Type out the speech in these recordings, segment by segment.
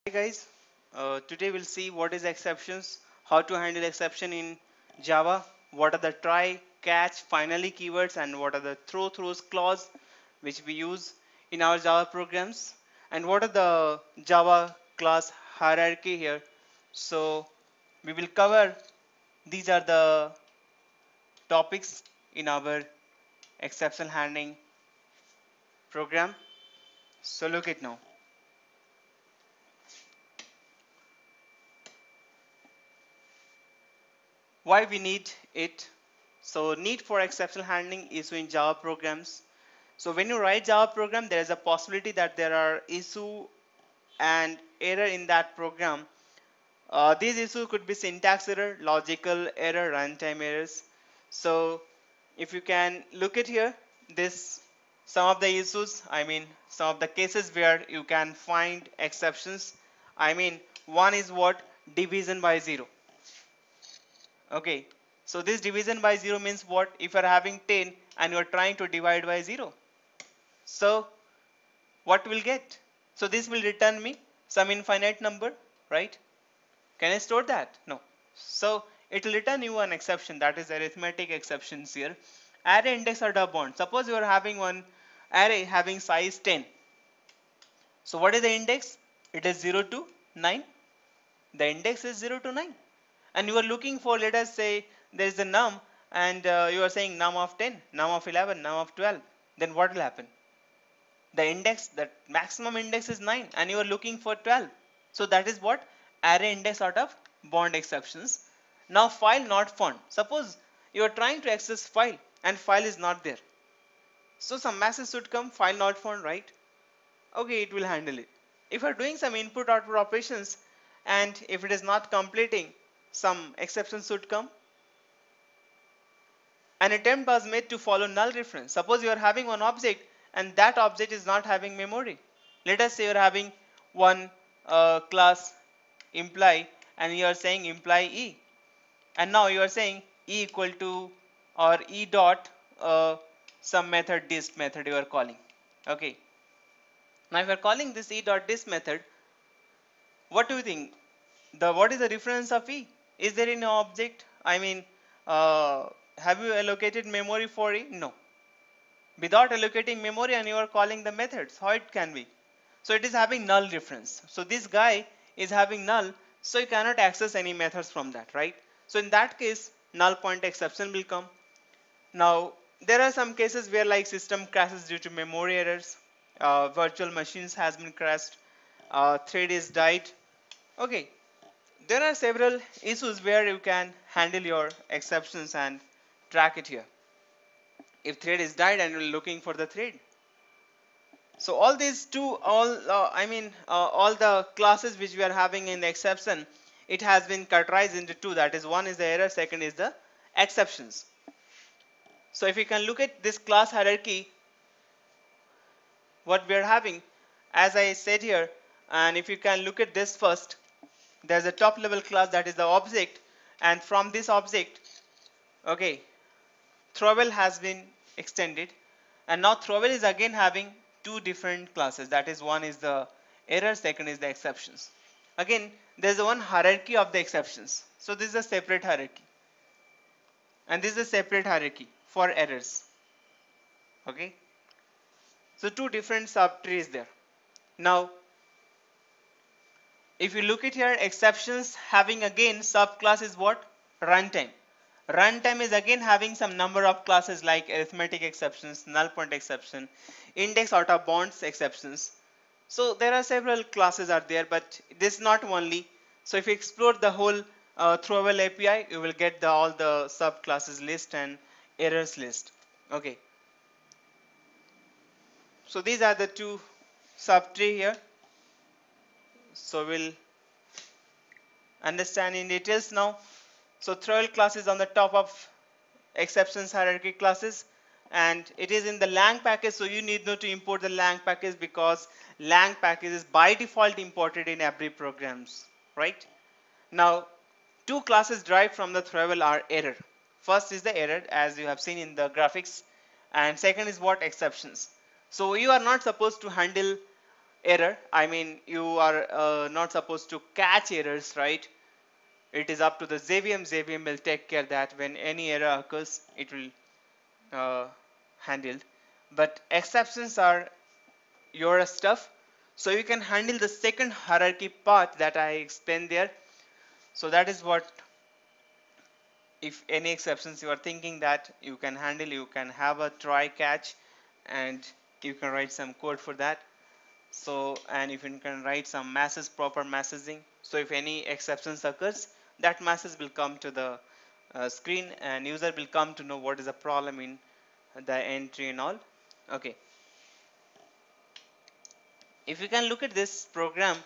Hey guys, today we'll see what is exceptions, how to handle exception in Java, what are the try, catch, finally keywords, and what are the throws clause which we use in our Java programs, and what are the Java class hierarchy here. So we will cover these are the topics in our exception handling program. So look it now. Why we need it? So need for exception handling is in Java programs. So when you write Java program, there is a possibility that there are issue and error in that program. These issues could be syntax error, logical error, runtime errors. So if you can look at here, this some of the issues, some of the cases where you can find exceptions. One is what? Division by zero. Okay, so this division by 0 means what? If you are having 10 and you are trying to divide by 0, so what will get? So this will return me some infinite number, right? Can I store that? No. So it will return you an exception, that is arithmetic exceptions here. Array index or the bond. Suppose you are having one array having size 10. So what is the index? It is 0 to 9. The index is 0 to 9. And you are looking for, let us say there is a num, and you are saying num of 10, num of 11, num of 12. Then what will happen? The index, the maximum index is 9 and you are looking for 12. So that is what? Array index out of bond exceptions. Now file not found. Suppose you are trying to access file and file is not there. So some message should come, file not found, right? Okay, it will handle it. If you are doing some input output operations and if it is not completing, some exceptions should come. An attempt was made to follow null reference. Suppose you are having one object and that object is not having memory. Let us say you are having one class imply and you are saying imply e, and now you are saying e equal to or e dot some method, dist method you are calling. Okay, now if you are calling this e dot dist method, what do you think? What is the reference of e? Is there in an object? Uh, have you allocated memory for e? No. Without allocating memory and you are calling the methods, how it can be? So it is having null reference. So this guy is having null, so you cannot access any methods from that, right? So in that case, null point exception will come. Now there are some cases where like system crashes due to memory errors, virtual machines has been crashed, thread is died. Okay, there are several issues where you can handle your exceptions and track it here. If thread is died and you're looking for the thread, so all these two, all the classes which we are having in the exception, it has been categorized into two. That is, one is the error, second is the exceptions. So if you can look at this class hierarchy, what we are having, as I said here, and if you can look at this first, there's a top level class that is the object, and from this object, okay, throwable has been extended, and now throwable is again having two different classes. That is, one is the error, second is the exceptions. Again, there's one hierarchy of the exceptions. So this is a separate hierarchy, and this is a separate hierarchy for errors. Okay, so two different subtrees there. Now if you look at here, exceptions having again subclass is what? Runtime. Runtime is again having some number of classes like arithmetic exceptions, null point exception, index out of bounds exceptions. So there are several classes are there, but this is not only. So if you explore the whole throwable API, you will get all the subclasses list and errors list. Okay. So these are the two subtree here. So we'll understand in details now. So throwable class is on the top of exceptions hierarchy classes, and it is in the lang package, so you need not to import the lang package because lang package is by default imported in every programs, right? Now two classes derived from the throwable are error. First is the error, as you have seen in the graphics, and second is what? Exceptions. So you are not supposed to handle error. I mean, you are not supposed to catch errors, right? It is up to the JVM. JVM will take care that when any error occurs, it will handle. But exceptions are your stuff. So you can handle the second hierarchy part that I explained there. So that is what, if any exceptions you are thinking that you can handle, you can have a try catch and you can write some code for that. So, and if you can write some message, proper messaging. So if any exceptions occurs, that message will come to the screen and user will come to know what is the problem in the entry and all. Okay. If you can look at this program,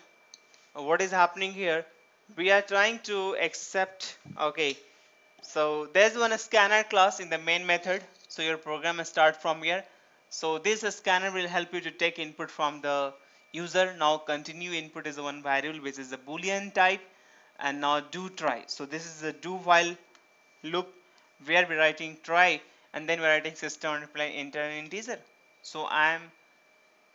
what is happening here? We are trying to accept, okay, so there's one scanner class in the main method. So your program will start from here. So this scanner will help you to take input from the user. Now continue input is one variable which is a boolean type, and now do try. So this is a do while loop where we're writing try and then we're writing system reply enter an integer. So I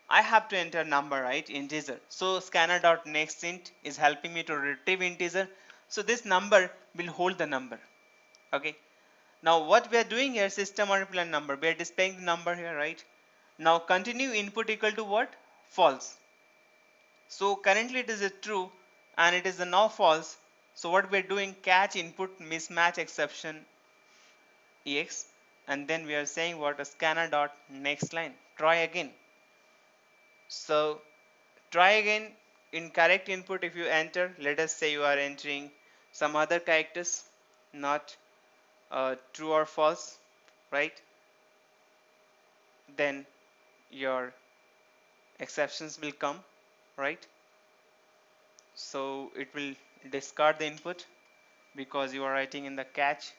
have to enter number, right, integer. So scanner dot next int is helping me to retrieve integer. So this number will hold the number. Okay. Now what we are doing here, system multiply number, we are displaying the number here, right? Now continue input equal to what? False. So currently it is a true and it is a now false. So what we are doing, catch input mismatch exception ex, and then we are saying what, a scanner dot next line, try again. So try again, in correct input if you enter, let us say you are entering some other characters, not true or false, right? Then your exceptions will come, right? So it will discard the input because you are writing in the catch,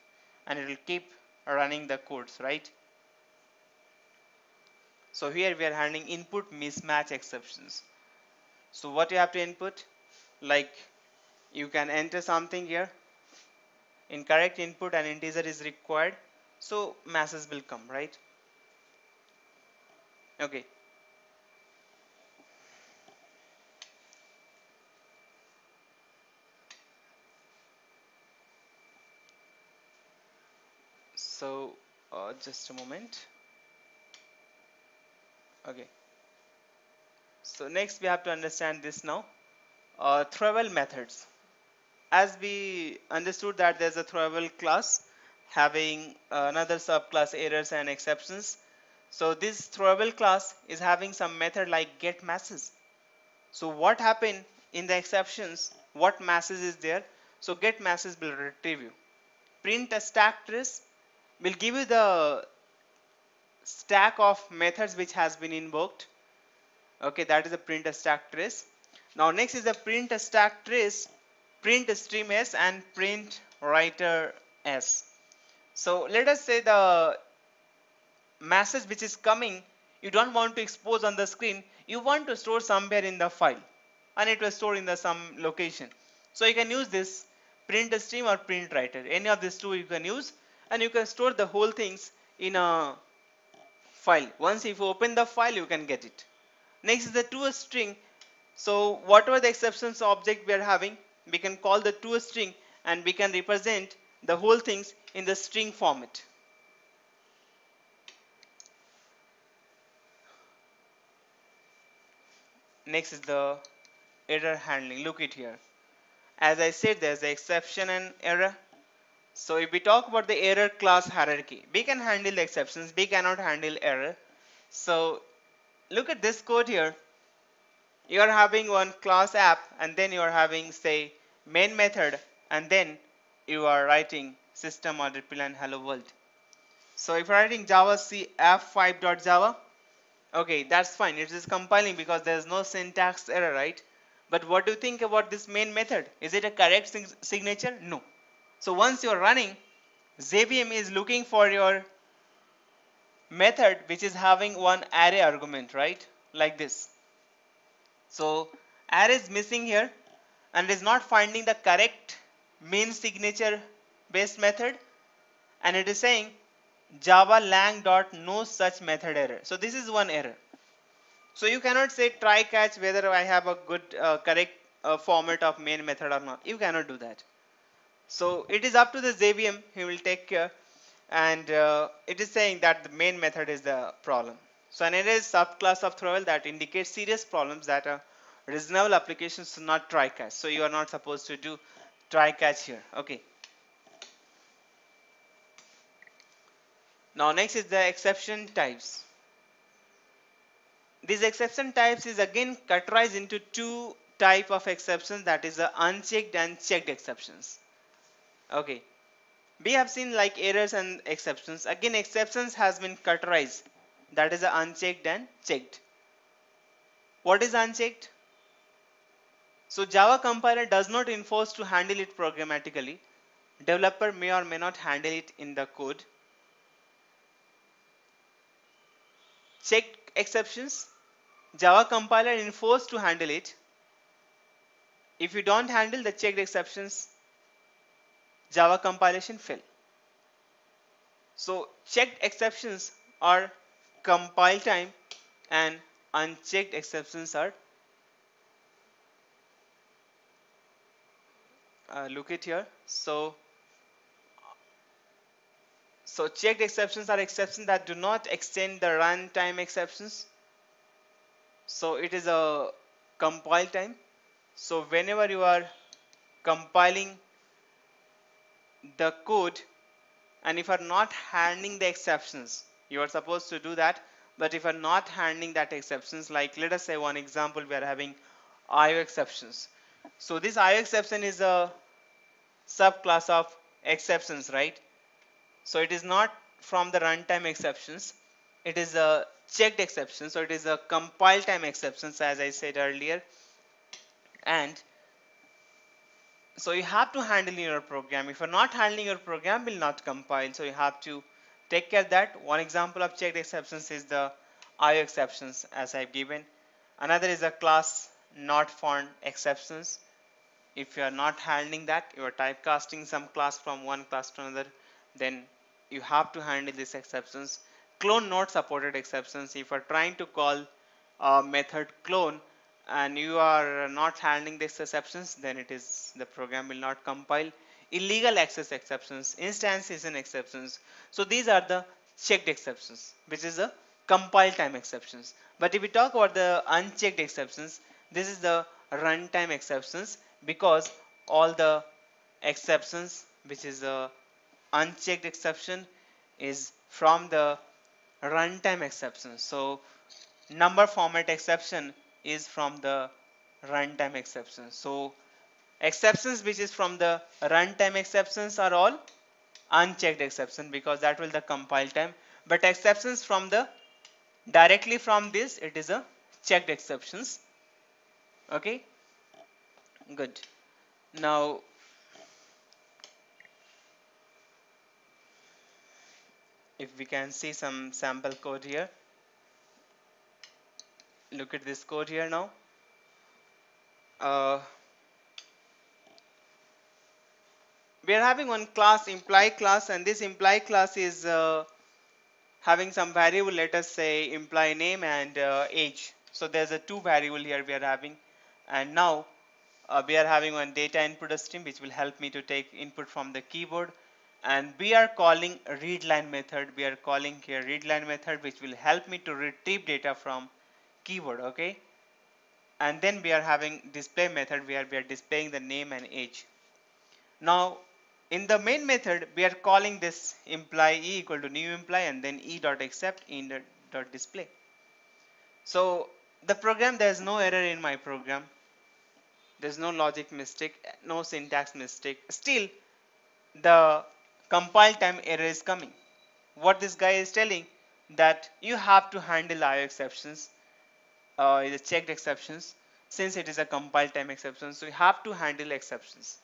and it will keep running the codes, right? So here we are handling input mismatch exceptions. So what you have to input, like you can enter something here, incorrect input and integer is required, so message will come, right? Okay. So just a moment. Okay. So next we have to understand this now. Throwable methods. As we understood that there's a throwable class having another subclass errors and exceptions. So this throwable class is having some method like get message. So what happened in the exceptions? What message is there? So get message will retrieve you. Print a stack trace will give you the stack of methods which has been invoked. Okay, that is a print a stack trace. Now next is the print a stack trace, print stream s and print writer s. So let us say the message which is coming, you don't want to expose on the screen, you want to store somewhere in the file, and it will store in the some location. So you can use this print stream or print writer, any of these two you can use, and you can store the whole things in a file. Once if you open the file, you can get it. Next is the toString. So whatever the exceptions object we are having, we can call the toString and we can represent the whole things in the string format. Next is the error handling. Look it here. As I said, there's the exception and error. So if we talk about the error class hierarchy, we can handle the exceptions, we cannot handle error. So look at this code here. You are having one class app and then you are having say main method and then you are writing system or reply and hello world. So if you're writing Java C f5.java, okay, that's fine. It is compiling because there is no syntax error, right? But what do you think about this main method? Is it a correct signature? No. So once you're running, JVM is looking for your method which is having one array argument, right? Like this. So array is missing here and is not finding the correct main signature based method, and it is saying java lang dot no such method error. So this is one error. So you cannot say try catch whether I have a good correct format of main method or not. You cannot do that. So it is up to the JVM. He will take care, and it is saying that the main method is the problem. So an error is subclass of throwaway that indicates serious problems that a reasonable application should not try catch. So you are not supposed to do try catch here. Okay. Now next is the exception types. These exception types is again categorized into two type of exceptions, that is the unchecked and checked exceptions. Okay. We have seen like errors and exceptions. Again exceptions has been categorized, that is the unchecked and checked. What is unchecked? So Java compiler does not enforce to handle it programmatically. Developer may or may not handle it in the code. Checked exceptions, Java compiler enforced to handle it. If you don't handle the checked exceptions, Java compilation fail. So checked exceptions are compile time and unchecked exceptions are look it here. So checked exceptions are exceptions that do not extend the runtime exceptions. So it is a compile time. So whenever you are compiling the code, and if you are not handling the exceptions, you are supposed to do that. But if you are not handling that exceptions, like let us say one example, we are having IO exceptions. So this IO exception is a subclass of exceptions, right? So it is not from the runtime exceptions. It is a checked exception. So it is a compile time exceptions, as I said earlier. And so you have to handle your program. If you're not handling your program, will not compile. So you have to take care of that. One example of checked exceptions is the IO exceptions, as I've given. Another is a class not found exceptions. If you are not handling that, you are typecasting some class from one class to another, then you have to handle these exceptions. Clone not supported exceptions. If you are trying to call a method clone and you are not handling these exceptions, then it is the program will not compile. Illegal access exceptions, instantiation exceptions. So these are the checked exceptions, which is the compile time exceptions. But if we talk about the unchecked exceptions, this is the runtime exceptions, because all the exceptions which is the unchecked exception is from the runtime exception. So number format exception is from the runtime exception. So exceptions which is from the runtime exceptions are all unchecked exception, because that will the compile time. But exceptions from the directly from this, it is a checked exceptions. Okay, good. Now if we can see some sample code here, look at this code here now. uh, we are having one class, imply class, and this imply class is having some variable, let us say imply name and age. So there's a two variable here we are having, and now we are having one data input stream which will help me to take input from the keyboard, and we are calling a readline method. We are calling here readline method which will help me to retrieve data from keyboard. Okay, and then we are having display method where we are displaying the name and age. Now in the main method we are calling this imply e equal to new imply and then e dot accept in the dot display. So the program, there is no error in my program, there's no logic mistake, no syntax mistake, still the compile time error is coming. What this guy is telling, that you have to handle IO exceptions, the checked exceptions, since it is a compile time exception, so you have to handle exceptions.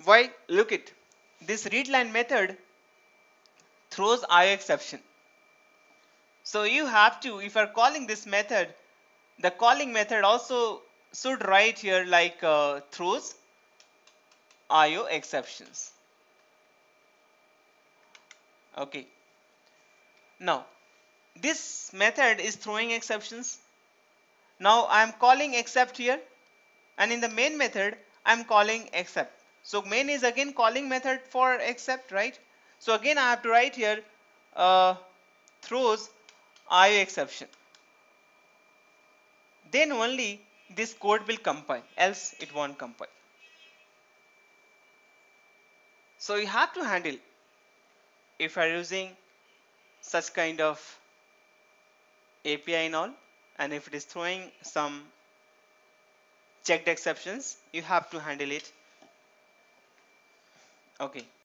Why? Look it, this readline method throws IO exception. So you have to, if you are calling this method, the calling method also should write here like throws IO exceptions. Okay. Now this method is throwing exceptions. Now I am calling except here, and in the main method I am calling except. So main is again calling method for except, right? So again I have to write here throws IO exception. Then only this code will compile, else it won't compile. So you have to handle if you are using such kind of API and all, and if it is throwing some checked exceptions, you have to handle it. Okay.